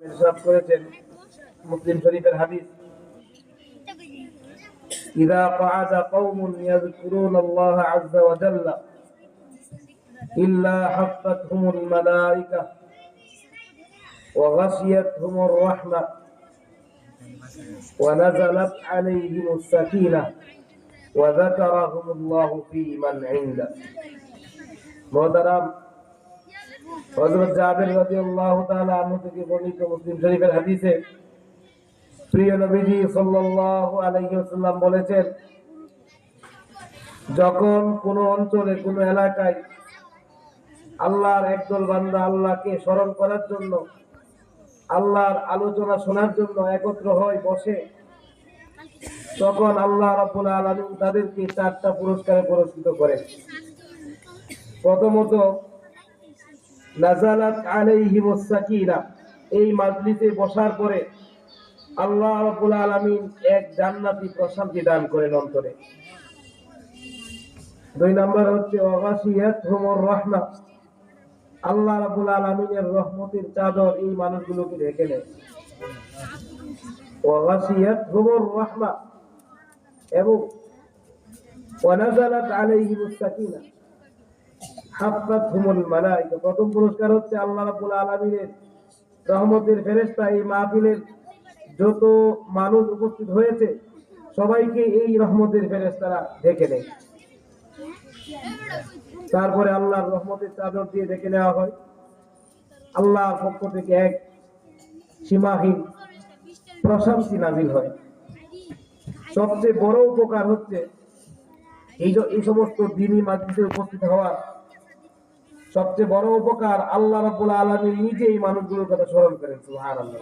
ইরশাদ করেছেন মুসলিম শরীফের হাদিস, ইযা ক্বাআদা কওমুন ইয়াযকুরুনাল্লাহা আযযা ওয়া জাল্লা ইল্লা হাফাতহুমুল মালায়েকা ওয়া গাশিয়াতহুমুর রাহমা ওয়া নাযালাত আলাইহিমুস সাকিনাহ ওয়া যাকারাহুমুল্লাহু ফী মান ইনদা। মুহতারাম, হযরত জাবের রাদিয়াল্লাহু তাআলা আনহু থেকে বর্ণিত মুসলিম শরীফের হাদিসে প্রিয় নবীজি সাল্লাল্লাহু আলাইহি ওয়াসাল্লাম বলেছেন, যখন কোন অঞ্চলে কোন এলাকায় আল্লাহর একদল বান্দা আল্লাহকে স্মরণ করার জন্য, আল্লাহর আলোচনা শোনার জন্য একত্র হয়, বসে, তখন আল্লাহ রাব্বুল আলামিন তাদেরকে 4টা পুরস্কারে পুরস্কৃত করেন। প্রথমত, নাযালাত আলাইহিমুস সাকিনা, এই মাজলিসে বসার পরে আল্লাহ রাব্বুল আলামিন এক জান্নাতি প্রশান্তি দান করেন অন্তরে। 2 নাম্বার হচ্ছে ওয়া গাশিয়াতহুমুর রাহমা, আল্লাহ রাব্বুল আলামিনের রহমতের চাদর এই মানুষগুলোকে ঢেকে নেয়। ওয়া গাশিয়াতহুমুর রাহমা এবং ওয়া নাযালাত আলাইহিমুস সাকিনা হাফাতহুমুল মালায়েকা। প্রথম পুরস্কার হচ্ছে আল্লাহ রাব্বুল আলামিনের রহমতের ফেরেশতা এই মাহফিলের যত মানুষ উপস্থিত হয়েছে সবাইকে এই রহমতের ফেরেশতারা ঢেকে নেয়। তারপরে আল্লাহর রহমতের চাদর দিয়ে ঢেকে নেওয়া হয়। আল্লাহর পক্ষ থেকে এক সীমাহীন প্রশান্তি নাযিল হয়। সবচেয়ে বড় উপকার হচ্ছে এই সমস্ত দ্বীনি মাজলিসে উপস্থিত হওয়ার সবচেয়ে বড় উপকার, আল্লাহ রাব্বুল আলামিন নিজেই মানুষগুলোর কথা স্মরণ করেন। সুবহানাল্লাহ।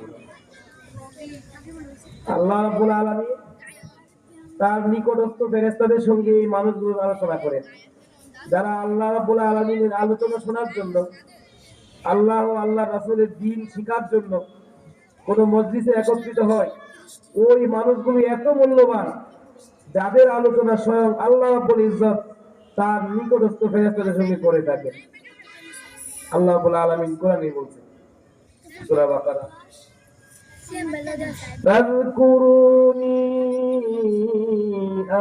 আল্লাহ রাব্বুল আলামিন তার নিকটস্থ ফেরেশতাদের সঙ্গে এই মানুষগুলোর আলোচনা করেন। যারা আল্লাহ রাব্বুল আলামিনের আলোচনা শোনার জন্য, আল্লাহ ও আল্লাহ রাসূলের দ্বীন শিখার জন্য কোন মজলিসে একত্রিত হয়, ওই মানুষগুলো এত মূল্যবান যাদের আলোচনা স্বয়ং আল্লাহ রাব্বুল ইজ্জত তার নিকটস্থ ফেরেশতাদের সঙ্গে করে থাকেন। আল্লাহ রাব্বুল আলামিন কোরআনে বলছেন, সূরা বাকারা, ফাযকুরুনি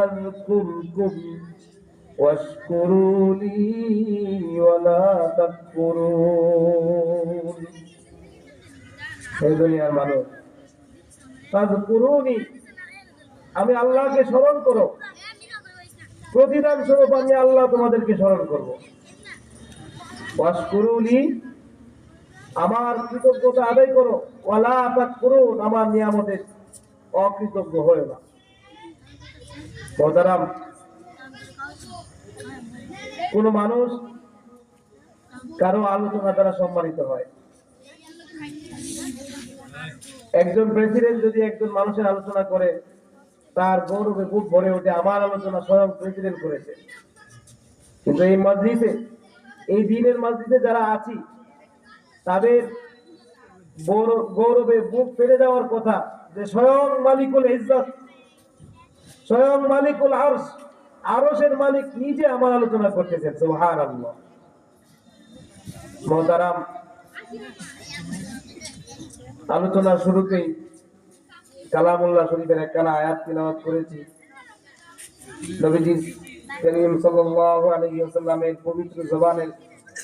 আযকুরকুম ওয়াশকুরুলি ওয়ালা তাকফুরুন। এই দুনিয়ার মানুষ, ফাযকুরুনি, আমি আল্লাহকে স্মরণ করো, প্রতিদান স্বরূপ আমি আল্লাহ তোমাদেরকে স্মরণ করব। ওয়াশকুরুলি, আমার কৃতজ্ঞতা আদায় করো, ওয়ালা তাকফুরুন, আমার নিয়ামতের অকৃতজ্ঞ হয়ো না। মুহতারাম, কোন মানুষ কারো আলোচনা দ্বারা সম্মানিত হয়। একজন প্রেসিডেন্ট যদি একজন মানুষের আলোচনা করে, তার গৌরবে বুক ভরে ওঠে, আমার আলোচনা স্বয়ং প্রেসিডেন্ট করেছে। কিন্তু এই মজলিসে, এই দ্বীনের মজলিসে যারা আছি, তাদের গৌরবে বুক ফেলে যাওয়ার কথা যে স্বয়ং মালিকুল ইজ্জত, স্বয়ং মালিকুল আরশ, আরশের মালিক নিজে আমার আলোচনা করতেছেন। সুবহানাল্লাহ। মুহতারাম, আলোচনার শুরুতেই কালামুল্লাহ শরীফের একখানা আয়াত তিলাওয়াত করেছি। নবীজি করিম সাল্লাল্লাহু আলাইহি ওয়াসাল্লামের পবিত্র জবানের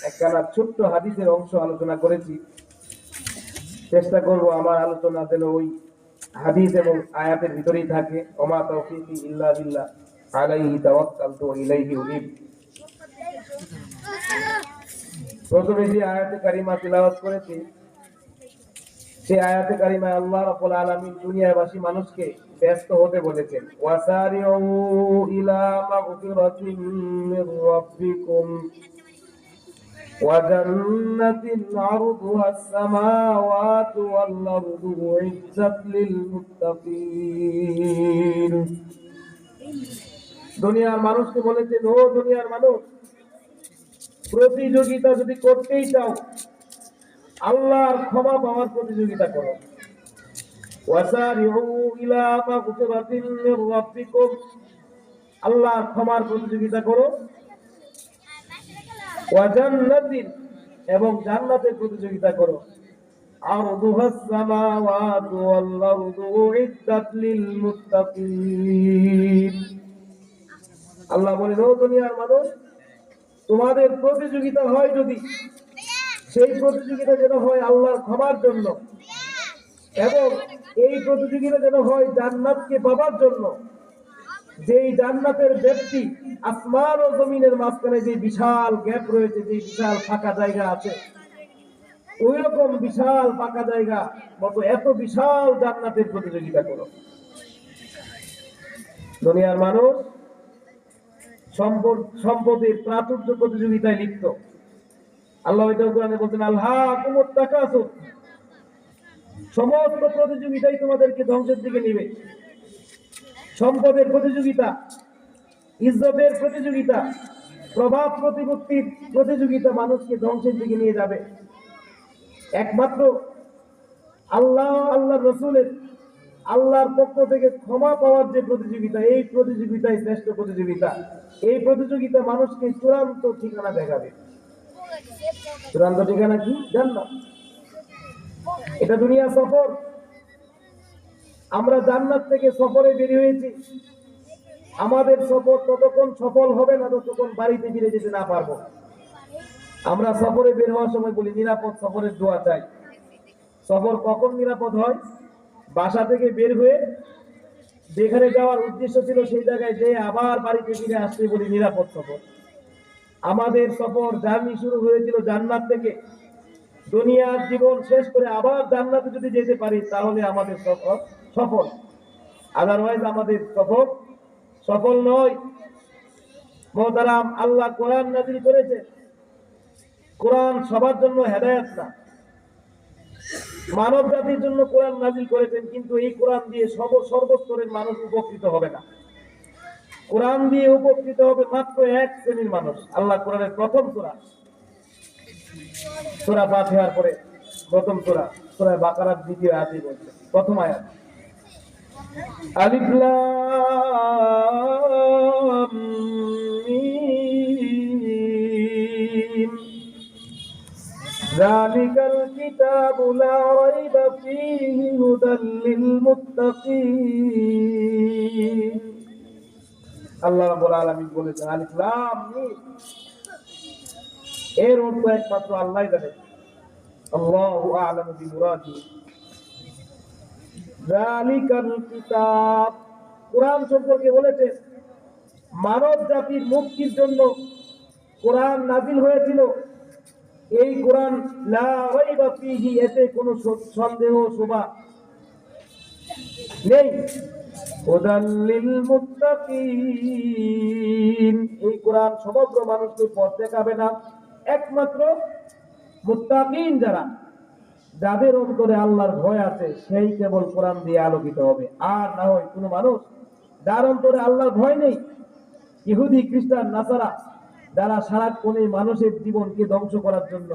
একখানা ছোট্ট হাদিসের অংশ আলোচনা করেছি। চেষ্টা করব আমার আলোচনা যেন ওই হাদিস এবং আয়াতের ভিতরেই থাকে। ওমা তাওফীকি ইল্লা বিল্লাহ, আলাইহি তাওয়াক্কালতু ওয়া ইলাইহি উনীব। প্রথমে যে আয়াতে কারিমা তিলাওয়াত করেছি, সেই আয়াতে কারিমায় আল্লাহ রাব্বুল আলামিন দুনিয়াবাসী মানুষকে ব্যস্ত হতে বলেছেন। ওয়াসারিউ ইলা মাগফিরাতিন মির রাব্বিকুম ওয়া জান্নাতিন আরদুহাস সামাওয়াতু ওয়াল আরদু উইজ্জাত লিল মুত্তাকিন। দুনিয়ার মানুষকে বলেছেন, ও দুনিয়ার মানুষ, প্রতিযোগিতা যদি করতেই চাও, আল্লাহর ক্ষমা পাওয়ার প্রতিযোগিতা করো। ওয়াসারিউ ইলা মাগফিরাতিন মির রাব্বিকুম, আল্লাহর ক্ষমার প্রতিযোগিতা করো। ওয়া জান্নাতিন, এবং জান্নাতের প্রতিযোগিতা করো। عرضها السماوات والأرض أعدت للمتقين আল্লাহ বলেন, ও দুনিয়ার মানুষ, তোমাদের প্রতিযোগিতা হয় যদি, সেই প্রতিযোগিতা যেন হয় আল্লাহর ক্ষমার জন্য, এবং এই প্রতিযোগিতা যেন হয় জান্নাতকে পাবার জন্য। যেই জান্নাতের ব্যক্তি আসমান ও জমিনের মাঝখানে যে বিশাল গ্যাপ রয়েছে, যে বিশাল ফাঁকা জায়গা আছে, ওই রকম বিশাল ফাঁকা জায়গা মতো এত বিশাল জান্নাতের প্রতিযোগিতা করো। দুনিয়ার মানুষ সম্পদের প্রাচুর্য প্রতিযোগিতায় লিপ্ত। আল্লাহ এটাও কোরআনে বলছেন, আল্লাহকুমুত তাকাসুর, সমস্ত প্রতিযোগিতাই তোমাদেরকে ধ্বংসের দিকে নিবে। সম্পদের প্রতিযোগিতা, ইজ্জতের প্রতিযোগিতা, প্রভাব প্রতিপত্তির প্রতিযোগিতা মানুষকে ধ্বংসের দিকে নিয়ে যাবে। একমাত্র আল্লাহ, আল্লাহর রাসূলের, আল্লাহর পক্ষ থেকে ক্ষমা পাওয়ার যে প্রতিযোগিতা, এই প্রতিযোগিতাই শ্রেষ্ঠ প্রতিযোগিতা। এই প্রতিযোগিতা মানুষকে চূড়ান্ত ঠিকানা দেখাবে। চূড়ান্ত ঠিকানা কি? জান্নাত। এটা দুনিয়া সফর। আমরা জান্নাত থেকে সফরে বের হয়েছি। আমাদের সফর ততক্ষণ সফল হবে না যতক্ষণ বাড়িতে ফিরে যেতে না পারবো। আমরা সফরে বের হওয়ার সময় বলি নিরাপদ সফরের দোয়া চাই। সফর কখন নিরাপদ হয়? বাসা থেকে বের হয়ে যেখানে যাওয়ার উদ্দেশ্য ছিল সেই জায়গায় যে আবার বাড়িতে ফিরে আসতে বলি নিরাপদ সফর। আমাদের সফর জার্নি শুরু হয়েছিল জান্নাত থেকে। দুনিয়ার জীবন শেষ করে আবার জান্নাতে যদি যেতে পারি তাহলে আমাদের সফর সফল, আদারওয়াইজ আমাদের সফর সফল নয়। মুহতারাম, আল্লাহ কোরআন নাযিল করেছে। কোরআন সবার জন্য হেদায়েত না, মানব জাতির জন্য কোরআন নাযিল করেছেন, কিন্তু এই কোরআন দিয়ে সর্বস্তরের মানুষ উপকৃত হবে না। কোরআন দিয়ে উপকৃত হবে মাত্র এক শ্রেণীর মানুষ। আল্লাহ কোরআনের প্রথম সূরা, সূরা ফাতিহার পরে প্রথম সূরা, সূরা বাকারার দ্বিতীয় আয়াতে বলছে, প্রথম আয়াত, আলিফ লাম মিম যালিকাল কিতাবু লা রাইবা ফীহি হুদাল লিল মুত্তাকিন। আল্লাহ রাব্বুল আলামিন বলেছেন আলিফ লাম মিম, এর অর্থ একমাত্র আল্লাহই জানেন। আল্লাহু আ'লামু বিমুরাদিহি। যালিকাল কিতাব, কোরআন সম্পর্কে বলেছেন মানব জাতির মুক্তির জন্য কোরআন নাযিল হয়েছিল। এই কোরআন লা রাইবা ফীহি, এতে কোনো সন্দেহ শোভা নেই। হুদাল লিল মুত্তাকিন, এই কোরআন সমগ্র মানুষকে পথ দেখাবে না, একমাত্র মুত্তাকিন যারা, যাদের অন্তরে আল্লাহর ভয় আছে, সেই কেবল কোরআন দিয়ে আলোকিত হবে। আর না হয় কোনো মানুষ যার অন্তরে আল্লাহর ভয় নেই, ইহুদি, খ্রিস্টান, নাসারা, যারা সারাক্ষণে মানুষের জীবনকে ধ্বংস করার জন্য,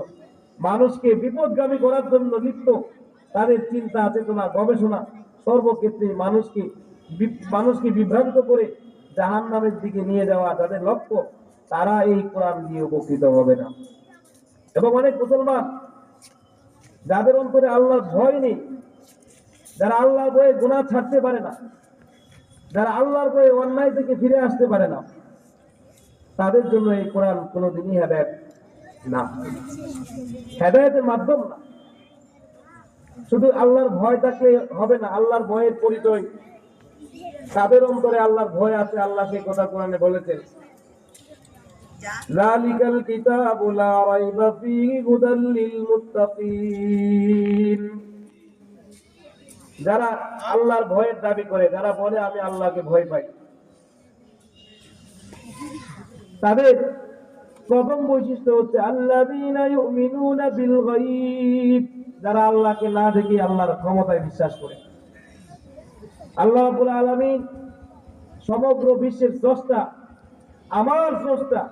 মানুষকে বিপদগামী করার জন্য লিপ্ত, তাদের চিন্তা, চেতনা, গবেষণা সর্বক্ষেত্রে মানুষকে বিভ্রান্ত করে জাহান্নামের দিকে নিয়ে যাওয়া যাদের লক্ষ্য, তারা এই কোরআন দিয়ে উপকৃত হবে না। এবং অনেক মুসলমান যাদের অন্তরে আল্লাহর ভয় নেই, যারা আল্লাহর ভয়ে গুনাহ ছাড়তে পারে না, যারা আল্লাহর ভয়ে অন্যায় থেকে ফিরে আসতে পারে না, তাদের জন্য এই কোরআন কোনোদিনই হেদায়েত না, হেদায়েতের মাধ্যম না। শুধু আল্লাহর ভয় থাকলে হবে না, আল্লাহর ভয়ের পরিচয়, তাদের অন্তরে আল্লাহর ভয় আছে। আল্লাহ সেই কথা কোরআনে বলেছেন, যালিকাল কিতাবু লা রাইবা ফীহি হুদাল লিল মুত্তাকিন। যারা আল্লাহর ভয়ের দাবি করে, যারা বলে আমি আল্লাহকে ভয় পাই, তাদের প্রথম বৈশিষ্ট্য হচ্ছে আল্লাযীনা ইউমিনুনা বিল গায়ব, যারা আল্লাহকে না দেখে আল্লাহর ক্ষমতায় বিশ্বাস করে। আল্লাহ রাব্বুল আলামিন সমগ্র বিশ্বের স্রষ্টা, আমার স্রষ্টা,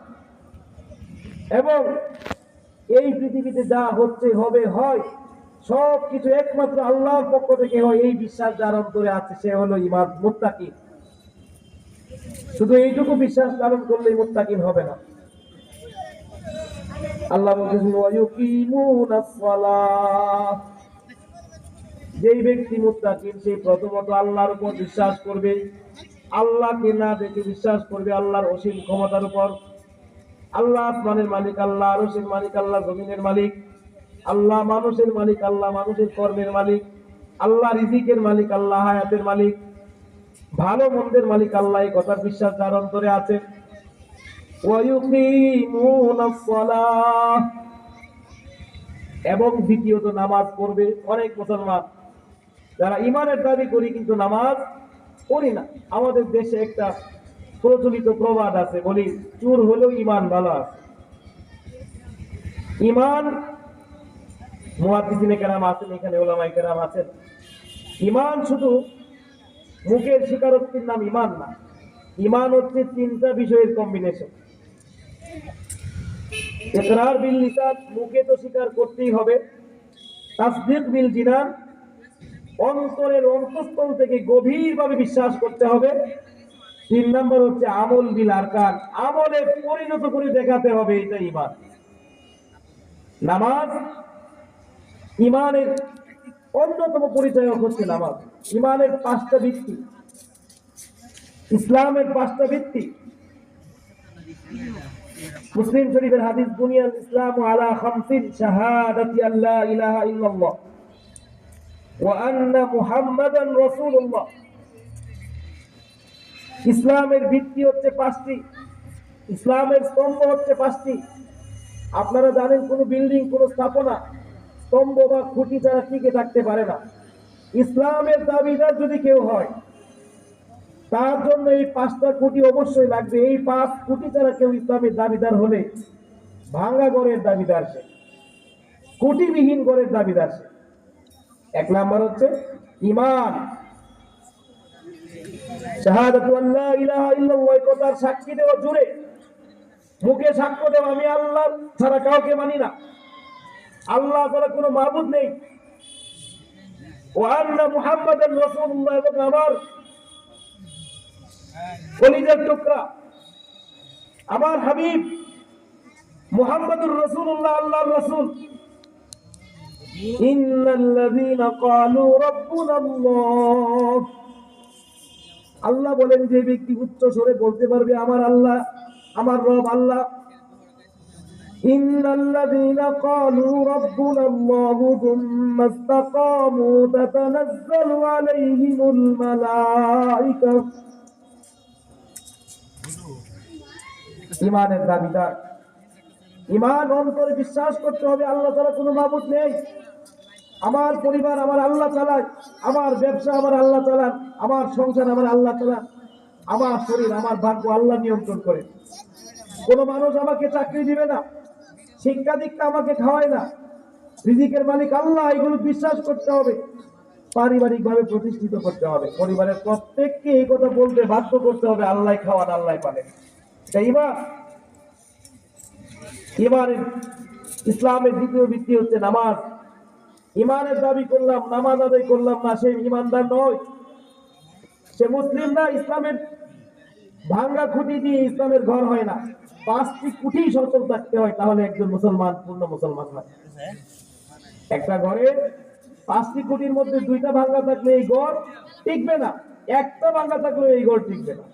এবং এই পৃথিবীতে যা হচ্ছে, হবে, হয়, সবকিছু একমাত্র আল্লাহর পক্ষ থেকে হয়। এই বিশ্বাস যার অন্তরে আছে সে হলো ঈমান, মুত্তাকিন। শুধু এইটুকু বিশ্বাস ধারণ করলেই মুত্তাকিন হবে না। আল্লাহ বলেছেন ওয়া ইউকিমুনাস সালাহ, যেই ব্যক্তি মুত্তাকিন সেই প্রথমত আল্লাহর উপর বিশ্বাস করবে, আল্লাহকে না দেখে বিশ্বাস করবে আল্লাহর অসীম ক্ষমতার উপর। আল্লাহ আসমানের মালিক, আল্লাহ আরশের মালিক, আল্লাহ জমিনের মালিক, আল্লাহ মানুষের মালিক, আল্লাহ মানুষের কর্মের মালিক, আল্লাহ রিজিকের মালিক, আল্লাহ হায়াতের মালিক, ভালো মন্দের মালিক আল্লাহ। এই কথার বিশ্বাস যার অন্তরে আছে। ওয়ায়ুকিমুনাস সালাহ, এবং দ্বিতীয়ত নামাজ পড়বে। অনেক মুসলমান যারা ইমানের দাবি করি কিন্তু নামাজ পড়ি না। আমাদের দেশে একটা প্রচলিত প্রবাদ আছে, বলি চুর হলেও ইমান ভালো আছে। ইমান, মুহাদ্দিসিনে কেরাম আছেন, এখানে উলামায়ে কেরাম আছেন, ইমান শুধু মুখের স্বীকারোক্তির নাম ইমান না। ইমান হচ্ছে তিনটা বিষয়ের কম্বিনেশন। ইকরার বিল লিসান, মুখে তো স্বীকার করতেই হবে। তাসদীক বিল জিনান, অন্তরের অন্তঃস্থল থেকে গভীরভাবে বিশ্বাস করতে হবে। 3 নম্বর হচ্ছে আমল বিল আরকান, আমলে পরিণত করে দেখাতে হবে, এটা ঈমান। নামাজ ঈমানের অন্যতম পরিচয় হচ্ছে নামাজ। ঈমানের 5টা ভিত্তি, ইসলামের 5টা ভিত্তি। মুসলিম শরীফের হাদিস, বুনিয়াল ইসলামু আলা খামসিন, শাহাদাতি আল্লা ইলাহা ইল্লাল্লাহ ওয়া আন্না মুহাম্মাদান রাসূলুল্লাহ। ইসলামের ভিত্তি হচ্ছে 5টি, ইসলামের স্তম্ভ হচ্ছে 5টি। আপনারা জানেন কোন বিল্ডিং, কোন স্থাপনা স্তম্ভ বা খুঁটি ছাড়া টিকে থাকতে পারে না। ইসলামের দাবিদার যদি কেউ হয়, তার জন্য এই 5টা খুঁটি অবশ্যই লাগবে। এই 5 খুঁটি ছাড়া কেউ ইসলামের দাবিদার হলে ভাঙা ঘরের দাবিদার সে, খুঁটিবিহীন ঘরের দাবিদার সে। 1 নাম্বার হচ্ছে ঈমান, শাহাদাতু আল্লা ইলাহা ইল্লাল্লাহ, কথার সাক্ষী দেওয়া, জুড়ে মুখে সাক্ষ্য দেওয়া আমি আল্লাহ ছাড়া কাউকে মানি না, আল্লাহ ছাড়া কোনো মাবুদ নেই। ওয়া আন্না মুহাম্মাদান রাসূলুল্লাহ, এবং আমার কলিজার টুকরা আমার হাবিব মুহাম্মাদুর রাসূলুল্লাহ আল্লাহর রাসূল। ইন্নাল্লাযীনা ক্বালু রাব্বুনাল্লাহ, আল্লাহ বলেন যে ব্যক্তি উচ্চ স্বরে বলতে পারবে আমার আল্লাহ, আমার রব আল্লাহ। ইন্নাল্লাযীনা ক্বালু রাব্বুনাল্লাহু থুম্মা ইসতাকামু তাতানাজ্জালু আলাইহিমুল মালায়েকা। ঈমানের দাবিদার, ঈমান অন্তরে বিশ্বাস করতে হবে আল্লাহ ছাড়া কোনো মাবুদ নেই। আমার পরিবার আমার আল্লাহ চালায়, আমার ব্যবসা আমার আল্লাহ চালান, আমার সংসার আমার আল্লাহ চালান, আমার শরীর আমার ভাগ্য আল্লাহ নিয়ন্ত্রণ করে। কোন মানুষ আমাকে চাকরি দিবে না, শিক্ষা দীক্ষা আমাকে খাওয়ায় না, রিজিকের মালিক আল্লাহ, এগুলো বিশ্বাস করতে হবে। পারিবারিক ভাবে প্রতিষ্ঠিত করতে হবে, পরিবারের প্রত্যেককে এই কথা বলতে বাধ্য করতে হবে আল্লাহ খাওয়ান আল্লাহ পালেন। ঈমান, ঈমানের ইসলামের দ্বিতীয় ভিত্তি হচ্ছে নামাজ। ঈমানের দাবি করলাম, নামাজ আদায় করলাম না, সে ঈমানদার নয়, সে মুসলিম না। ইসলামের ভাঙ্গা খুঁটি দিয়ে ইসলামের ঘর হয় না, 5টি খুঁটি সচল থাকতে হয়, তাহলে একজন মুসলমান পূর্ণ মুসলমান হয়। একটা ঘরে 5টি খুঁটির মধ্যে 2টা ভাঙ্গা থাকলে এই ঘর টিকবে না, একটা ভাঙ্গা থাকলে এই ঘর টিকবে না।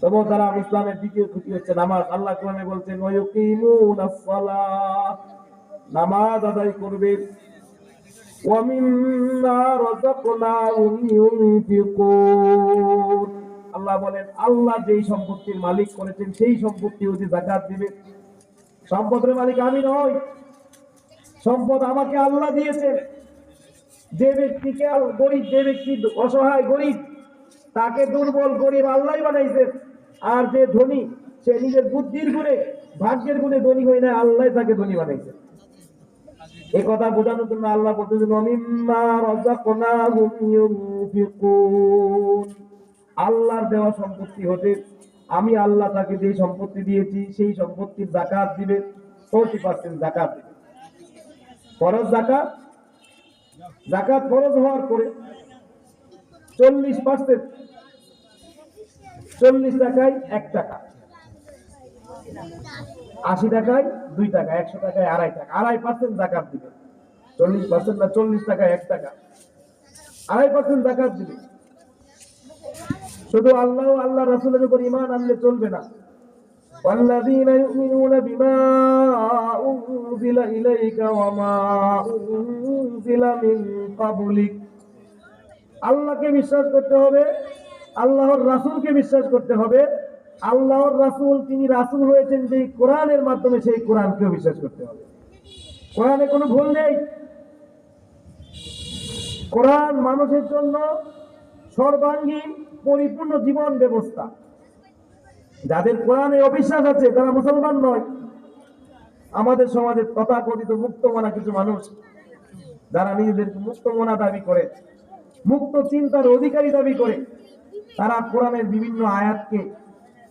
তবু তারা ইসলামের দ্বিতীয় খুঁটি হচ্ছে নামাজ। আল্লাহ কোরআনে বলছেন ওয়ায়ুকিমুনাস সালাহ, নামাজ আদায় করবে। ওয়া মিম্মা রাযাকনাহুম ইউনফিকুন, আল্লাহ বলেন আল্লাহ যেই সম্পত্তির মালিক করেছেন সেই সম্পত্তি হতে যাকাত দিবে। সম্পদের মালিক আমি নই, সম্পদ আমাকে আল্লাহ দিয়েছেন। যে ব্যক্তিকে গরিব, যে ব্যক্তি অসহায় গরিব, তাকে দুর্বল গরিব আল্লাহই বানাইছেন। আর যে ধনী, সে নিজের বুদ্ধির গুণে ভাগ্যের গুণে ধনী হয় না, আল্লাহ তাকে ধনী বানাইছেন। এই কথা বোঝানোর জন্য আল্লাহ বলতেছেন মিম্মা রাযাকনাহুম ইউনফিকুন, আল্লাহর দেওয়া সম্পত্তি হতে আমি আল্লাহ তাকে যে সম্পত্তি দিয়েছি সেই সম্পত্তির যাকাত দিবে। 40% যাকাত দিবে। ফরজ যাকাত, যাকাত ফরজ হওয়ার পরে 40%, 40 টাকায় 1 টাকা, 80 টাকায় 2 টাকা, 100 টাকায় 2.5 টাকা, 2.5% যাকাত দিবে। 40% না 40 টাকা 1 টাকা 2.5% যাকাত দিবে। শুধু আল্লাহ ও আল্লাহ রাসূলের উপর ঈমান আনলে চলবে না। ওয়াল্লাযীনা ইউমিনুনা বিমা উনজিলা ইলাইকা ওয়া মা উনজিলা মিন ক্বাবলিক, আল্লাহকে বিশ্বাস করতে হবে, আল্লাহর রাসূলকে বিশ্বাস করতে হবে। আল্লাহর রাসূল তিনি রাসূল হয়েছেন যে কোরআনের মাধ্যমে, সেই কোরআনকেও বিশ্বাস করতে হবে। কোরআনে কোনো ভুল নেই। কোরআন মানুষের জন্য সর্বাঙ্গীন পরিপূর্ণ জীবন ব্যবস্থা। যাদের কোরআনে অবিশ্বাস আছে তারা মুসলমান নয়। আমাদের সমাজে তথাকথিত মুক্তমনা কিছু মানুষ যারা নিজেদেরকে মুক্তমনা দাবি করে, মুক্ত চিন্তার অধিকারী দাবি করে, তারা কোরআনের বিভিন্ন আয়াতকে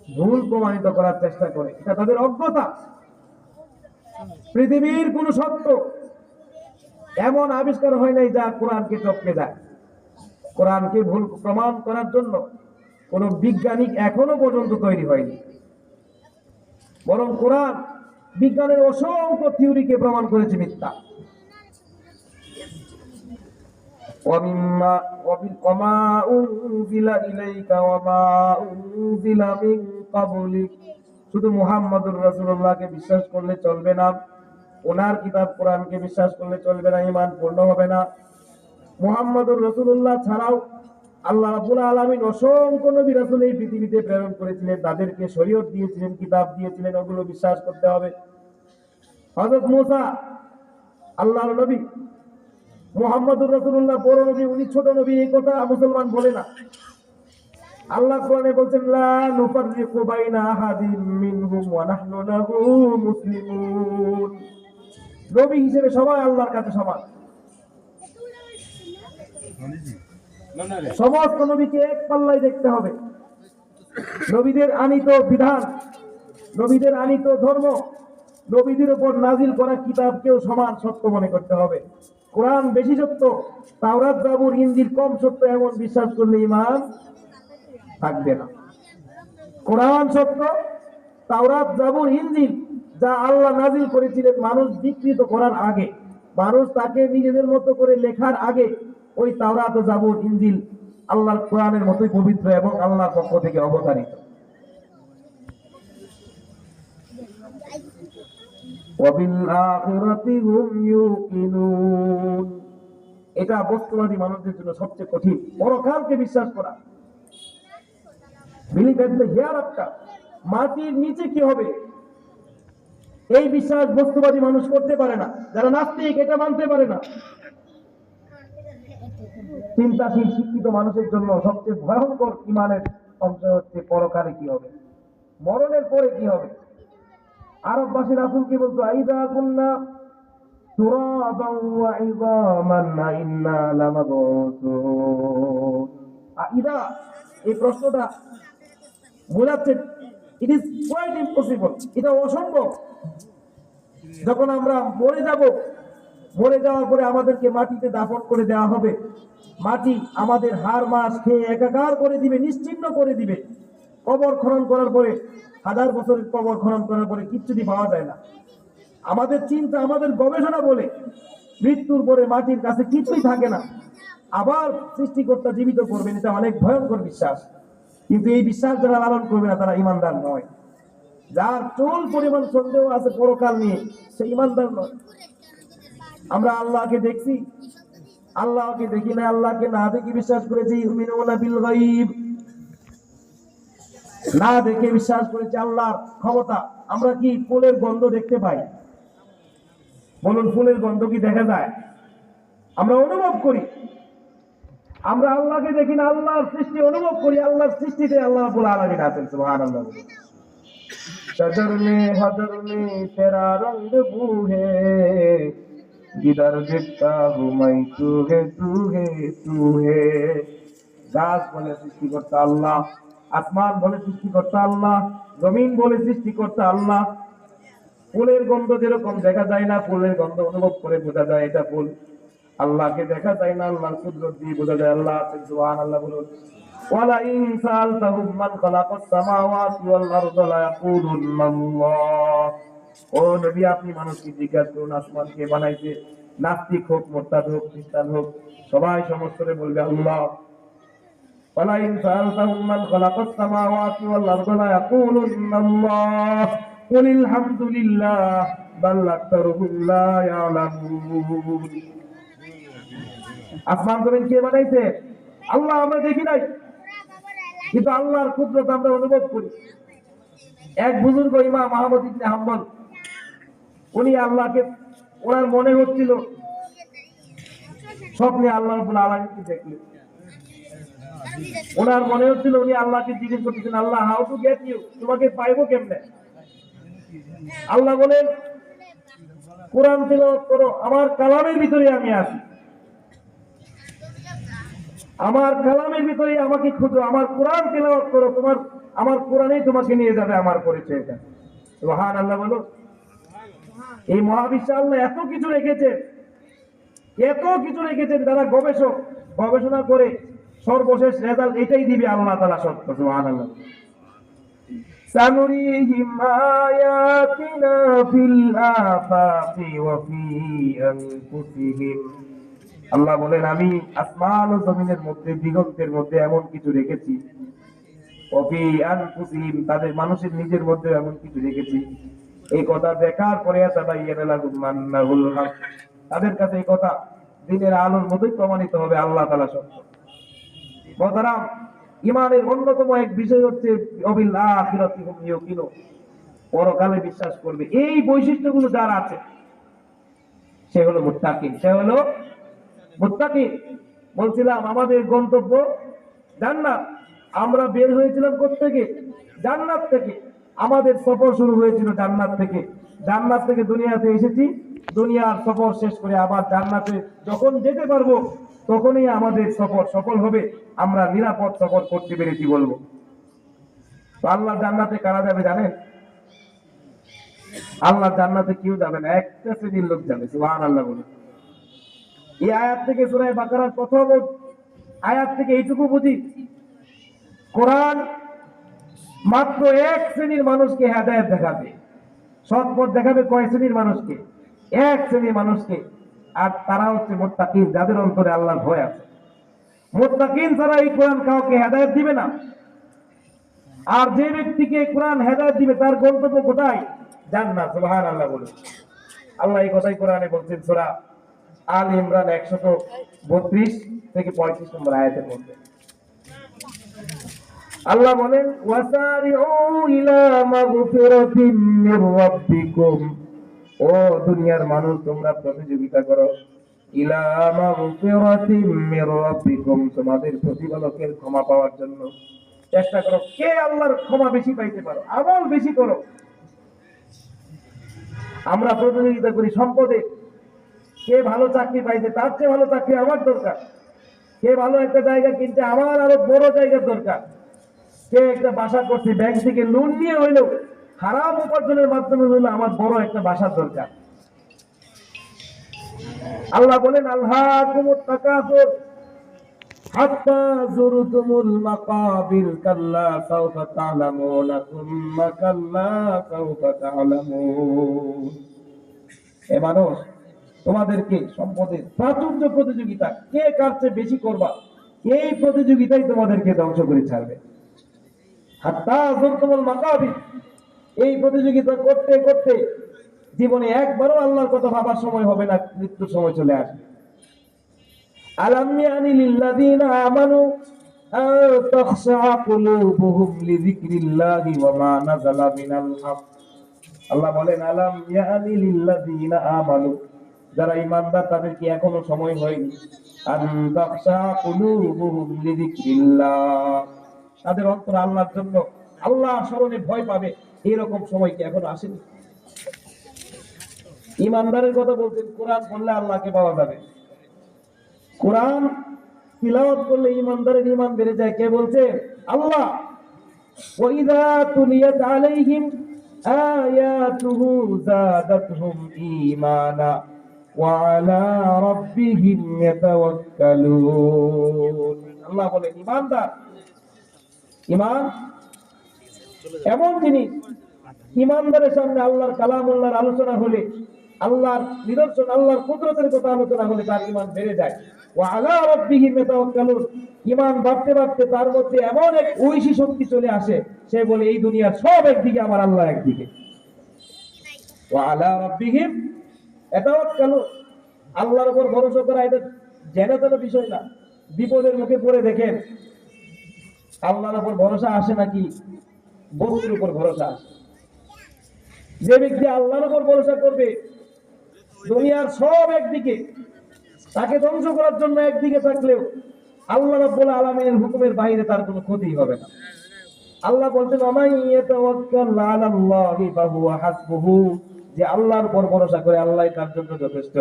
ভুল প্রমাণিত করার চেষ্টা করে। এটা তাদের অজ্ঞতা। পৃথিবীর কোন সত্য এমন আবিষ্কার হয় নাই যা কোরআনকে টপকে যায়। কোরআনকে ভুল প্রমাণ করার জন্য কোন বিজ্ঞানিক এখনো পর্যন্ত তৈরি হয়নি, বরং কোরআন বিজ্ঞানের অসংখ্য থিওরিকে প্রমাণ করেছে মিথ্যা। শুধু মুহাম্মদুর রাসূলুল্লাহকে বিশ্বাস করলে চলবে না, ওনার কিতাব কোরআনকে বিশ্বাস করলে চলবে না, ঈমান পূর্ণ হবে না। মুহাম্মদুর রাসূলুল্লাহ ছাড়াও আল্লাহ রাব্বুল আলামিন অসংখ্য নবী রাসূল এই পৃথিবীতে প্রেরণ করেছিলেন, তাদেরকে শরীয়ত দিয়েছিলেন, কিতাব দিয়েছিলেন, ওগুলো বিশ্বাস করতে হবে। হযরত মুসা আল্লাহর নবী, মুহাম্মদুর রাসূলুল্লাহ বড় নবী, উনি ছোট নবী, এই কথা মুসলমান বলে না। আল্লাহ কোরআনে বলেন লা নুফাররিকু বাইনা আহাদিন মিনহুম ওয়া নাহনু লাহু মুসলিমুন। নবী হিসেবে সবাই আল্লাহর কাছে সমান। সমস্ত নবীকে এক পাল্লায় দেখতে হবে। নবীদের আনিত বিধান, নবীদের আনিত ধর্ম, নবীদের উপর নাজিল করা কিতাবকেও সমান সত্য মনে করতে হবে। কোরআন বেশি সত্য, তাওরাত জাবুর ইনজিল কম সত্য, এমন বিশ্বাস করলে ঈমান থাকবে না। কোরআন সত্য, তাওরাত জাবুর ইনজিল যা আল্লাহ নাজিল করেছিলেন মানুষ বিকৃত করার আগে, মানুষ তাকে নিজেদের মতো করে লেখার আগে, ওই তাওরাত ও জাবুর ইনজিল আল্লাহর কোরআনের মতোই পবিত্র এবং আল্লাহর পক্ষ থেকে অবতারিত। এটা বস্তুবাদী মানুষদের জন্য সবচেয়ে কঠিন, পরকালকে বিশ্বাস করা। মাটির নিচে কি হবে এই বিশ্বাস বস্তুবাদী মানুষ করতে পারে না। যারা নাস্তিক এটা মানতে পারে না। চিন্তাশীল শিক্ষিত মানুষের জন্য সবচেয়ে ভয়ঙ্কর ঈমানের অংশ হচ্ছে পরকালে কি হবে, মরণের পরে কি হবে। আরববাসী রাসূল কি বলতো, আইদা কুননা তুরাবান ওয়া ইযামান ইন্না লামাবউসুন। আইদা, এই প্রশ্নটা বোঝাচ্ছে ইট ইজ কোয়াইট ইম্পসিবল, এটা অসম্ভব। যখন আমরা মরে যাব, মরে যাওয়ার পরে আমাদেরকে মাটিতে দাফন করে দেওয়া হবে, মাটি আমাদের হাড় মাস খেয়ে একাকার করে দিবে, নিশ্চিহ্ন করে দিবে। কবর খনন করার পরে, 1000 বছরের কবর খনন করার পরে কিচ্ছুটি পাওয়া যায় না। আমাদের চিন্তা, আমাদের গবেষণা বলে মৃত্যুর পরে মাটির কাছে কিছুই থাকে না, আবার সৃষ্টিকর্তা জীবিত করবেন। এটা অনেক ভয়ঙ্কর বিশ্বাস, কিন্তু এই বিশ্বাস যারা লালন করবে না তারা ঈমানদার নয়। যার চুল পরিমাণ সন্দেহ আছে পরকাল নিয়ে, সে ঈমানদার নয়। আমরা আল্লাহকে দেখছি, আল্লাহকে দেখি না, আল্লাহকে না দেখি বিশ্বাস করেছি। ইউমিনুনা বিল গায়ব, না দেখে বিশ্বাস করেছি আল্লাহর ক্ষমতা। আমরা কি ফুলের গন্ধ দেখতে পাই? বলুন, ফুলের গন্ধ কি দেখা যায়? আমরা অনুভব করি। আমরা আল্লাহকে দেখি না, আল্লাহর সৃষ্টি অনুভব করি। আল্লাহর সৃষ্টিতে আল্লাহ রাব্বুল আলামিন আছেন। সুবহানাল্লাহ। शजर में हजर में तेरा रंग बू है, जिधर देखता हूँ मैं तू है तू है तू है। গাছ বলে সৃষ্টিকর্তা আল্লাহ, আসমান বলে সৃষ্টিকর্তা আল্লাহ, জমিন বলে সৃষ্টিকর্তা আল্লাহ। ফুলের গন্ধ যেরকম দেখা যায় না, ফুলের গন্ধ অনুভব করে বোঝা যায় এটা ফুল। আল্লাহকে দেখা যায় না, আল্লাহর কুদরত দিয়ে বোঝা যায় আল্লাহ আছেন। সুবহানাল্লাহ বলুন। ওয়ালা ইন সালতাহুম মান খালাকাস সামাওয়াতি ওয়াল আরদা লা ইয়াকুলুন্না আল্লাহ। ও নবী, আপনি মানুষকে জিজ্ঞাসা করুন আসমান কে বানাইছে, নাস্তিক হোক, মুরতাদ হোক, খ্রিস্টান হোক, সবাই সমস্তরে বলবে আল্লাহ। ওয়ালাইন সাআলতাহুম মান খালাকাস সামাওয়াতি ওয়াল আরদা লা ইয়াকুলুন্না আল্লাহ কুলিল হামদুলিল্লাহ বাল আকতারুহুম লা ইয়ালামুন। আসমান জমিন কে বানাইছে? আল্লাহ। আমরা দেখি নাই, কিন্তু আল্লাহর কুদরত আমরা অনুভব করি। এক বুজুর্গ ইমাম আহমদ ইবনে হাম্বল, উনি আল্লাহকে, ওনার মনে হচ্ছিল স্বপ্নে আল্লাহ রাব্বুল আলামিনকে দেখলেন। ওনার মনে হচ্ছিল উনি আল্লাহকে জিজ্ঞেস করতেছেন, আল্লাহ হাউ টু গেট ইউ, তোমাকে পাইবো কেমনে? আল্লাহ বলেন কোরআন তিলাওয়াত করো, আমার কালামের ভিতরে আমি আছি, আমার কালামের ভিতরে আমাকে খুঁজো, আমার কোরআন তিলাওয়াত করো, তোমার আমার কোরআনেই তোমাকে নিয়ে যাবে আমার পরিচয়টা। সুবহানাল্লাহ বলো। এই মহাবিশ্বে আল্লাহ এত কিছু রেখেছেন, এত কিছু রেখেছেন, যারা গবেষক গবেষণা করে সর্বশেষ রেজাল্ট এটাই দিবে আল্লাহ তাআলা সত্য। সুবহানাল্লাহ। সানুরিহিম আয়াতিনা ফিল আফাকি ওয়া ফি আনফুসিহিম। আল্লাহ বলেন আমি আসমান ও জমিনের মধ্যে, দিগন্তের মধ্যে এমন কিছু রেখেছি, ওয়া ফি আনফুসিহিম, তাদের মানুষের নিজের মধ্যে এমন কিছু রেখেছি। এই কথা দেখার পরে তাবাইয়ানা লাহুম আন্নাহুল হক, তাদের কাছে এই কথা দিনের আলোর মতোই প্রমাণিত হবে আল্লাহ তাআলা সত্য। মুহতারাম, ঈমানের অন্যতম এক বিষয় হচ্ছে অবিল আখিরাতি হুম ইউকিনুন, পরকালে বিশ্বাস করবে। এই বৈশিষ্ট্যগুলো যার আছে সে হলো মুত্তাকিন, সে হলো মুত্তাকিন। বলছিলাম আমাদের গন্তব্য জান্নাত। আমরা বের হয়েছিলাম কোত্থেকে? জান্নাত থেকে। আমাদের সফর শুরু হয়েছিল জান্নাত থেকে। জান্নাত থেকে দুনিয়াতে এসেছি, দুনিয়ার সফর শেষ করে আবার জান্নাতে যখন যেতে পারবো তখনই আমাদের সফর সফল হবে, আমরা নিরাপদ সফর করতে পেরেছি বলবো। তো আল্লাহ জান্নাতে কারা যাবে জানেন? আল্লাহ জান্নাতে কেউ যাবে না, একটা শ্রেণীর লোক যাবে। সুবহানাল্লাহ বলে। এই আয়াত থেকে, সূরা বাকারার প্রথম আয়াত থেকে এইটুকু বুঝি, কোরআন মাত্র এক শ্রেণীর মানুষকে হেদায়েত দেখাবে, সৎ পথ দেখাবে। কয় শ্রেণীর মানুষকে? এক শ্রেণীর মানুষকে। আর তারা হচ্ছে মুত্তাকিন, যাদের অন্তরে আল্লাহর ভয় আছে। মুত্তাকিন ছাড়া এই কোরআন কাউকে হেদায়েত দিবে না। আর যে ব্যক্তিকে কোরআন হেদায়েত দিবে তার গন্তব্য কোথায়? জান্নাত। সুবহানাল্লাহ বলে। আল্লাহ এই কথাই কোরআনে বলছেন সূরা আল ইমরান 132 থেকে 35 নম্বর আয়াতের মধ্যে। আল্লাহ বলেন ওয়াসারিউ ইলা মাগফিরাতিম মির রাব্বিকুম, ও দুনিয়ার মানুষ তোমরা প্রতিযোগিতা করো, ইলা মাগফিরাতিম মির রাব্বিকুম, তোমাদের প্রতিপালকের ক্ষমা পাওয়ার জন্য চেষ্টা করো। কে আল্লাহর ক্ষমা বেশি পাইতে পারো, আমল বেশি করো। আমরা প্রতিযোগিতা করি সম্পদে, কে ভালো চাকরি পাইছে তার চেয়ে ভালো চাকরি আমার দরকার, কে ভালো একটা জায়গা কিনছে আমার আরো বড় জায়গার দরকার, কে একটা বাসা করছে ব্যাংক থেকে লোন নিয়ে হইলেও হারাম উপার্জনের মাধ্যমে হইলো আমার বড় একটা বাসার দরকার। আল্লাহ বলেন আলহাকুমুত তাকাসুর হাত্তা যুরতুমুল মাকাবির কাল্লা সাওফা তা'লামুনা সুম্মা কাল্লা সাওফা তা'লামুন। এ মানুষ, তোমাদেরকে সম্পদের প্রাচুর্য প্রতিযোগিতা, কে কার চেয়ে বেশি করবা, এই প্রতিযোগিতাই তোমাদেরকে ধ্বংস করে ছাড়বে। হাত্তা যুরতুমুল মাকাবির, এই প্রতিযোগিতা করতে করতে জীবনে একবারও আল্লাহর কথা ভাবার সময় হবে না, মৃত্যুর সময় চলে আসবে। আলাম ইয়ানি লিল্লাযিনা আমানু আন তাখশা কুলুবুহুম লিযিকরিল্লাহি ওয়া মা নাযালা মিনাল হক। আল্লাহ বলেন আলাম ইয়ানি লিল্লাযিনা আমানু, যারা ঈমানদার তাদের কি এখনো সময় হয়নি? আন তাখশা কুলুবুহুম লিযিকরিল্লাহ, তাদের অন্তর আল্লাহর জন্য, আল্লাহর স্মরণে ভয় পাবে, এরকম সময় কি এখনো আসেনি? ঈমানদারের কথা বলছেন, কোরআন পড়লে আল্লাহকে পাওয়া যাবে। কোরআন তিলাওয়াত করলে ঈমানদারের ঈমান বেড়ে যায়। কে বলছে? আল্লাহ। ওয়াইযা তুলিয়াত আলাইহিম আয়াতুহু যাদাতহুম ঈমানা ওয়া আলা রাব্বিহিম ইয়াতাওয়াক্কালুন। আল্লাহ বলেন ঈমানদার, ঈমান এমন জিনিস, ঈমানদারের সামনে আল্লাহর কালামুল্লাহর আলোচনা হলে আল্লাহর নিদর্শন, আল্লাহর কুদরতের কথা আলোচনা হলে তার ঈমান বেড়ে যায়। ওয়া আলা রাব্বিহিম ইয়াতাওয়াক্কালুন, ঈমান বাড়তে বাড়তে তার মধ্যে এমন এক ঐশী শক্তি চলে আসে, সে বলে এই দুনিয়ার সব একদিকে, আমার আল্লাহ একদিকে। ওয়া আলা রাব্বিহিম ইয়াতাওয়াক্কালুন, আল্লাহর উপর ভরসা করা এটা জেনে তেন বিষয় না। বিপদের মুখে পড়ে দেখেন আল্লাহর উপর ভরসা আসে নাকি বস্তুর উপর ভরসা আসে। যে ব্যক্তি আল্লাহর উপর ভরসা করবে, দুনিয়ার সব একদিকে, তাকে ধ্বংস করার জন্য একদিকে থাকলেও আল্লাহ রাব্বুল আলামিনের হুকুমের বাইরে তার কোনো ক্ষতি হবে না। আল্লাহ বলছেন ওয়ামান ইয়াতাওয়াক্কাল আলাল্লাহি ফাহুয়া হাসবুহু, যে আল্লাহর উপর ভরসা করে আল্লাহ তার জন্য যথেষ্ট।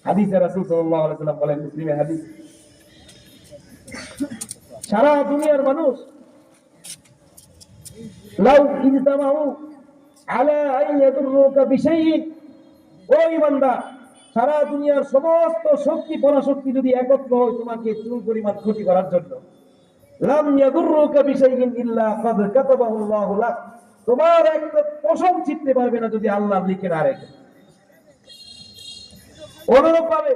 হাদিসে রাসূল সাল্লাল্লাহু আলাইহি ওয়াসাল্লাম বলেন, মুসলিমের হাদিস, সারা দুনিয়ার মানুষ লাউ ইজতামাউ আলা আন ইয়াদুররুকা বিশাইইন, ও ইমানদার, সারা দুনিয়ার সমস্ত শক্তি পরাশক্তি যদি একত্র হয় তোমাকে চুল পরিমাণ ক্ষতি করার জন্য, লাম ইয়াদুররুকা বিশাইইন ইল্লা কাদ কাতাবাহু আল্লাহু লাক, তোমার একটা পশম ছিটতে পারবে না যদি আল্লাহ লিখে না রাখে। অনুরূপ ভাবে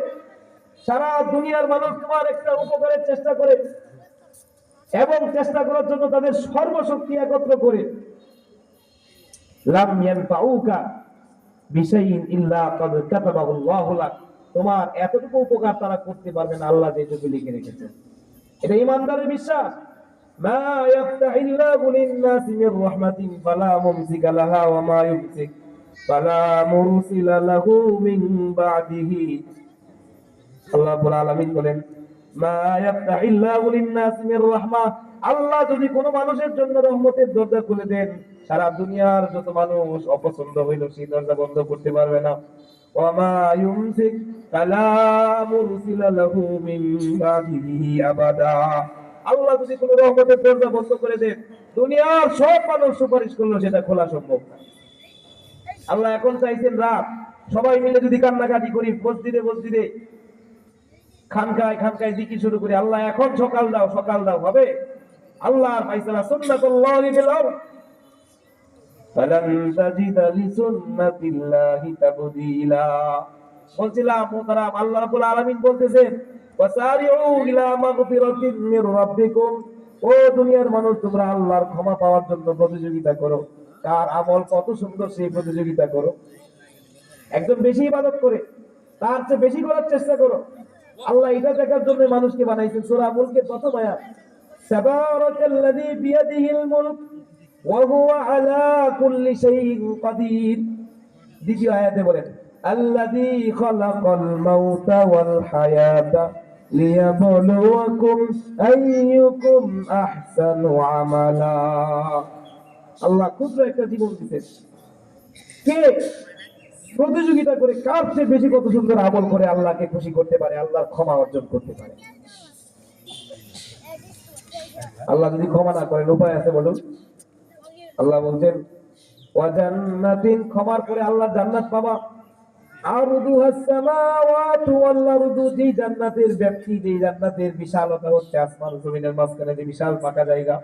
সারা দুনিয়ার মানুষ তোমার একটা উপকারের চেষ্টা করে এবং চেষ্টা করার জন্য তাদের সর্বশক্তি একত্র করে, লাম ইয়ানফাউকা বিশাইইন ইল্লা কাদ কাতাবাহু আল্লাহু লাক, তোমার এতটুকু উপকার তারা করতে পারবে না আল্লাহ যেটুকু লিখে রেখেছেন। এটা ঈমানদারের বিশ্বাস। মা ইয়াফতাহিল্লাহু লিন-নাসি মির রাহমাতিন ফালা মুমসিকা লাহা ওয়া মা ইউমসিক ফালা মুরসিলা লাহু মিন বাদিহি। আল্লাহ রাব্বুল আলামিন বলেন, মা ইয়াফতাহিল্লাহু লিন-নাসি মির রাহমা, আল্লাহ যদি কোনো মানুষের জন্য রহমতের দরজা খুলে দেন, সারা দুনিয়ার যত মানুষ অপছন্দ হইল সেই দরজা বন্ধ করতে পারবে না। ওয়া মা ইউমসিক ফালা মুরসিলা লাহু মিন বাদিহি আবাদা, আল্লাহ যদি কোনো রহমতের দরজা বন্ধ করে দেন, দুনিয়ার সব মানুষ সুপারিশ করলো সেটা খোলা সম্ভব না। আল্লাহ এখন চাইছেন রাত, সবাই মিলে যদি কান্নাকাটি করি, মসজিদে মসজিদে, খানকায় খানকায় জিকির শুরু করি, আল্লাহ এখন সকাল দাও সকাল দাও, হবে? আল্লাহর ফায়সালা, সুন্নাতুল্লাহি ফিল আরদ, ফালান তাজিদা লিসুন্নাতিল্লাহি তাবদীলা। বলছিলাম মুহতারাম, আল্লাহ রাব্বুল আলামিন বলতেছেন, ওয়াসারিউ ইলা মাগফিরাতিন মির রাব্বিকুম, ও দুনিয়ার মানুষ, তোমরা আল্লাহর ক্ষমা পাওয়ার জন্য প্রতিযোগিতা করো। কার আমল কত সুন্দর সেই প্রতিযোগিতা করো। একজন বেশি ইবাদত করে তার চেয়ে বেশি করার চেষ্টা করো। আল্লাহ এটা দেখার জন্য মানুষকে বানাইছেন। সূরা মুলকের প্রথম আয়াত, তাবারাকাল্লাযী বিয়াদিহিল মুলক ওয়া হুয়া আলা কুল্লি শাইইন কাদির। দ্বিতীয় আয়াতে বলেন, আল্লাযী খালাকাল মাউতা ওয়াল হায়াতা লিয়াবলুয়াকুম আইয়ুকুম আহসানু আমালা। আল্লাহ ক্ষুদ্র একটা জীবন দিতেন, কে প্রতিযোগিতা করে কার চেয়ে বেশি কত সুন্দর আমল করে আল্লাহকে খুশি করতে পারে, আল্লাহর ক্ষমা অর্জন করতে পারে। আল্লাহ যদি ক্ষমা না করেন উপায় আছে বলুন? আল্লাহ বলছেন, ওয়া জান্নাতিন, ক্ষমার পরে আল্লাহ জান্নাত পাবা, আরদুহাস সামাওয়াতু ওয়াল আরদু, যে জান্নাতের ব্যাপ্তি, যে জান্নাতের বিশালতা হচ্ছে আসমান ও জমিনের মাঝখানে যে বিশাল ফাঁকা জায়গা।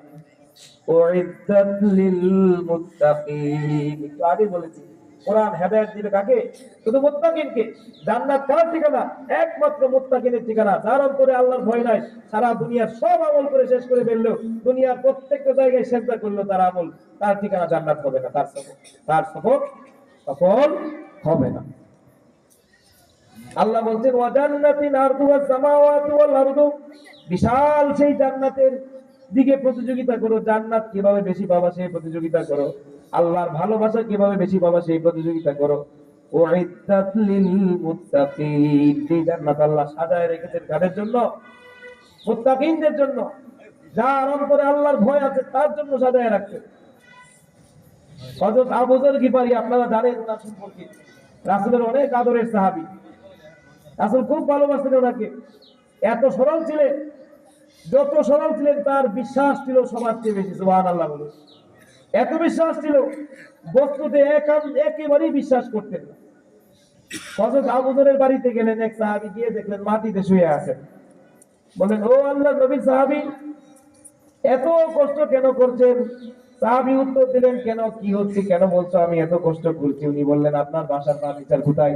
উইদ্দাত লিল মুত্তাকিন, একটু আগে বলেছি কোরআন হেদায়েত দিবে কাকে? শুধু মুত্তাকিনকে। জান্নাত কার ঠিকানা? একমাত্র মুত্তাকিনের ঠিকানা, যার অন্তরে আল্লাহর ভয় নাই। সারা দুনিয়ার সব আমল করে শেষ করে ফেললো, দুনিয়ার প্রত্যেকটা জায়গায় সেজদা করলো, তার আমল, তার ঠিকানা জান্নাত হবে না, তার সফর সফল হবে না। আল্লাহ বলছেন, ওয়া জান্নাতিন আরদুহাস সামাওয়াতু ওয়াল আরদু, বিশাল সেই জান্নাতের দিকে প্রতিযোগিতা করো। জান্নাত কিভাবে বেশি পাবা সেই প্রতিযোগিতা করো। আল্লাহর ভালোবাসা কিভাবে বেশি পাবা সেই প্রতিযোগিতা করো। উইদ্দাত লিল মুত্তাকিন, যে জান্নাত আল্লাহ সাজায় রেখেছেন কাদের জন্য? মুত্তাকিনদের জন্য, যার অন্তরে আল্লাহর ভয় আছে তার জন্য সাজায় রাখছে। হযরত আবু যর গিফারী, আপনারা জানেন ওনার সম্পর্কে, রাসূলের অনেক আদরের সাহাবী। রাসূল খুব ভালোবাসতেন ওনাকে, এত সরল ছিলেন, যত সরল ছিলেন তার বিশ্বাস ছিল সবার চেয়ে বেশি। সুবহানাল্লাহ বলুন। এত বিশ্বাস ছিল, বস্তুতে একেবারেই বিশ্বাস করতেন না। হযরত আবু যরের বাড়িতে গেলেন, এক সাহাবী গিয়ে দেখলেন মাটিতে শুয়ে আছেন। বলেন, ও আল্লাহর নবীর সাহাবী, এত কষ্ট কেন করছেন? সাহাবী উত্তর দিলেন, কেন, কি হচ্ছে, কেন বলছো আমি এত কষ্ট করছি? উনি বললেন, আপনার বাসার ফার্নিচার কোথায়?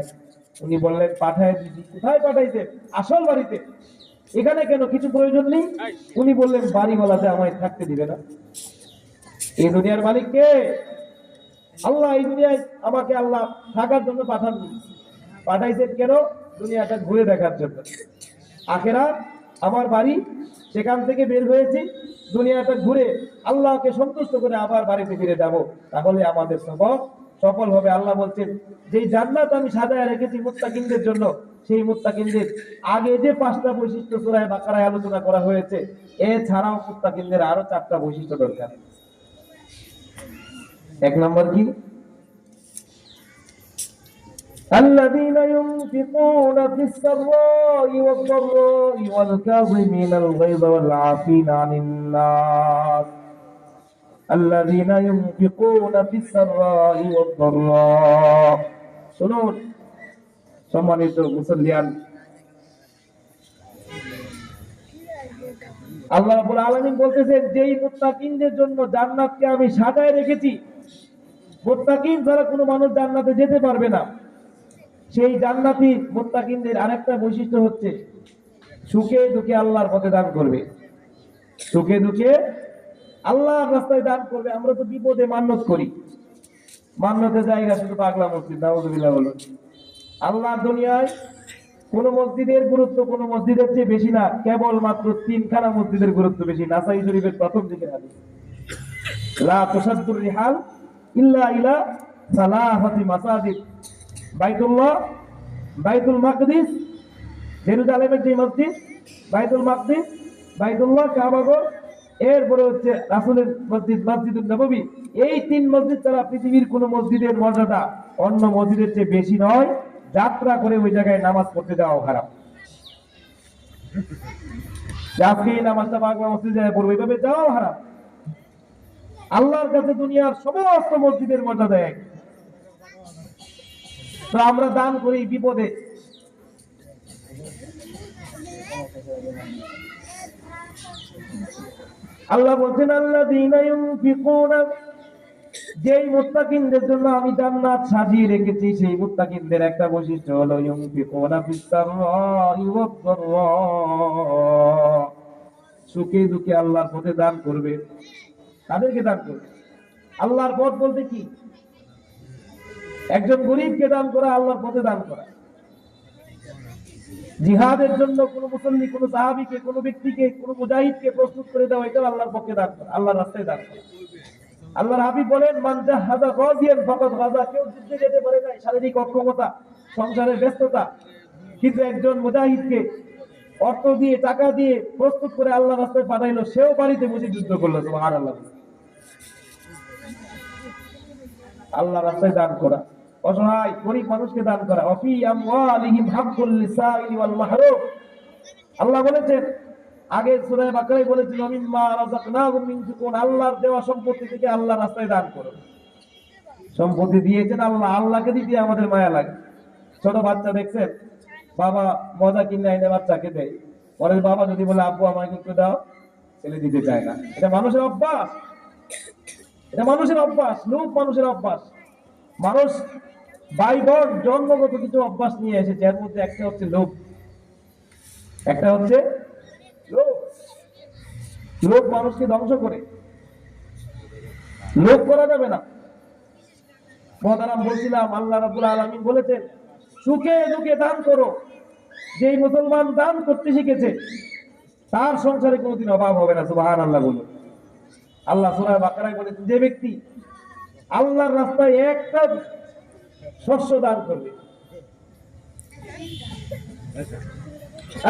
উনি বললেন, পাঠায় দিদি। কোথায় পাঠাইছে? আসল বাড়িতে। এখানে কেন, কিছু প্রয়োজন নেই? উনি বললেন, বাড়িওয়ালাতে আমায় থাকতে দিবে না। এই দুনিয়ার মালিক কে? আল্লাহ। এই দুনিয়ায় আমাকে আল্লাহ থাকার জন্য পাঠাননি, পাঠাইছেন কেন? দুনিয়াটা ঘুরে দেখার জন্য। আখেরাত আমার বাড়ি, সেখান থেকে বের হয়েছি দুনিয়াটা ঘুরে আল্লাহকে সন্তুষ্ট করে আবার বাড়িতে ফিরে যাব, তাহলে আমাদের সফর সফল হবে। আল্লাহ বলছেন, যেই জান্নাত আমি সাজায় রেখেছি মুত্তাকিনদের জন্য, সেই মুত্তাকিনদের আগে যে 5টা বৈশিষ্ট্য সূরা বাকারায় আলোচনা করা হয়েছে, এছাড়াও মুত্তাকিনদের আরো 4টা বৈশিষ্ট্য দরকার। এক নম্বর কি? الذين ينفقون في السراء والضراء والكاظمين الغيظ والعافين عن الناس الذين ينفقون في السراء والضراء। শুনুন সম্মানিত মুসল্লিয়ান, আল্লাহ রাব্বুল আলামিন বলতেছেন, যেই মুত্তাকিনদের জন্য জান্নাতকে আমি সাজায় রেখেছি, মুত্তাকিন ছাড়া কোনো মানুষ জান্নাতে যেতে পারবে না। সেই জান্নাতি মুত্তাকিনদের আরেকটা বৈশিষ্ট্য হচ্ছে, সুখে দুঃখে আল্লাহর পথে দান করবে। সুখে দুঃখে আল্লাহর রাস্তায় দান করবে। আমরা তো বিপদে মান্নত করি, মান্নতের জায়গা শুধু পাগলা মসজিদ, নাউযুবিল্লাহ বলুন। আল্লাহর দুনিয়ায় কোন মসজিদের গুরুত্ব কোন মসজিদের চেয়ে বেশি না, কেবল মাত্র 3খানা মসজিদের গুরুত্ব বেশি। নাসাই শরীফের প্রথম দিকে হাদিস, লা তুসাদ্দুর রিহাল ইল্লা ইলা সালাহাতি মাসাজিদ, বাইতুল্লাহ, বাইতুল মাকদিস, জেরুজালেমের যে মসজিদ, বাইতুল মাকদিস, বাইতুল্লাহ, কাবাগর, এরপরে হচ্ছে রাসূলের মসজিদ, মসজিদুন নববী। এই 3 মসজিদ ছাড়া পৃথিবীর কোন মসজিদের মর্যাদা অন্য মসজিদের চেয়ে বেশি নয়। যাত্রা করে ওই জায়গায় নামাজ পড়তে যাওয়া খারাপ। আজকে এই নামাজটা বাংলা মসজিদে পড়বে, এইভাবে যাওয়াও হারাম। আল্লাহর কাছে দুনিয়ার সমস্ত মসজিদের মর্যাদা এক। তো আমরা দান করি বিপদে। আল্লাহ বলছেন, আল্লাযীনা ইউনফিকুনা, যেই মুত্তাকিনদের জন্য আমি জান্নাত সাজিয়ে রেখেছি, সেই মুত্তাকিনদের একটা বৈশিষ্ট্য হলো ইউনফিকুনা ফিস সাররাই ওয়াদ দাররা, সুখে দুঃখে আল্লাহর পথে দান করবে। তাদেরকে দান করবে। আল্লাহর পথ বলতে কি? একজন গরিবকে দান করা, আল্লাহর পথে দান করা। জিহাদের জন্য কোন মুসল্লি, কোন সাহাবীকে, কোন ব্যক্তিকে, কোন মুজাহিদকে প্রস্তুত করে দেওয়া, এটা আল্লাহর পক্ষে দান করা, আল্লাহর রাস্তায় দান করা। আল্লাহর হাবিব বলেন, মান জাহাদা গাজিয়ান ফাকাদ গাজা। কেউ যুদ্ধে যেতে পারে না, শারীরিক অক্ষমতা, সংসারের ব্যস্ততা, কিন্তু একজন মুজাহিদকে অর্থ দিয়ে, টাকা দিয়ে প্রস্তুত করে আল্লাহর রাস্তায় পাঠাইলো, সেও বাড়িতে বসে যুদ্ধ করলো। সুবহানাল্লাহ। আল্লাহর রাস্তায় দান করা, অসহায় গরিব মানুষকে দান করা। ওয়াফি আমওয়ালিহিম হাক্কুল লিসাইলি ওয়াল মাহরুম। আল্লাহ বলেছেন, আগে সূরা বাকারায় বলেছেন, মিম্মা রাযাকনাহুম ইনফিকুন, আল্লাহর দেওয়া সম্পত্তি থেকে আল্লাহর রাস্তায় দান করো। সম্পত্তি দিয়েছেন আল্লাহ, আল্লাহকে দিতে আমাদের মায়া লাগে। ছোট বাচ্চা দেখছেন, বাবা মজা কিনে এনে বাচ্চাকে দেয়, পরের বাবা যদি বলে, আব্বু আমাকে একটু দাও, ছেলে দিতে চায় না। এটা মানুষের অভ্যাস, এটা মানুষের অভ্যাস, লোভ মানুষের অভ্যাস। মানুষ বাইবর জন্মগত কিছু অভ্যাস নিয়ে এসেছে, এর মধ্যে একটা হচ্ছে লোভ, একটা হচ্ছে লোভ। লোভ মানুষকে ধ্বংস করে। লোভ করা যাবে না। মহতারাম, বলছিলাম আল্লাহ রাব্বুল আলামিন বলেছেন, সুখে দুঃখে দান করো। যেই মুসলমান দান করতে শিখেছে, তার সংসারে কোনোদিন অভাব হবে না। সুবহানাল্লাহ বলুন। আল্লাহ সূরা বাকারায় বলেছেন, যে ব্যক্তি আল্লাহর রাস্তায় একটা শস্য দান করবে,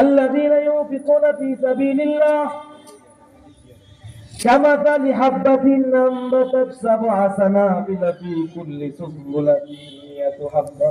الذين ينفقون في سبيل الله كمثل حبة أنبتت 7 سنابل في كل سنبلة 100 حبة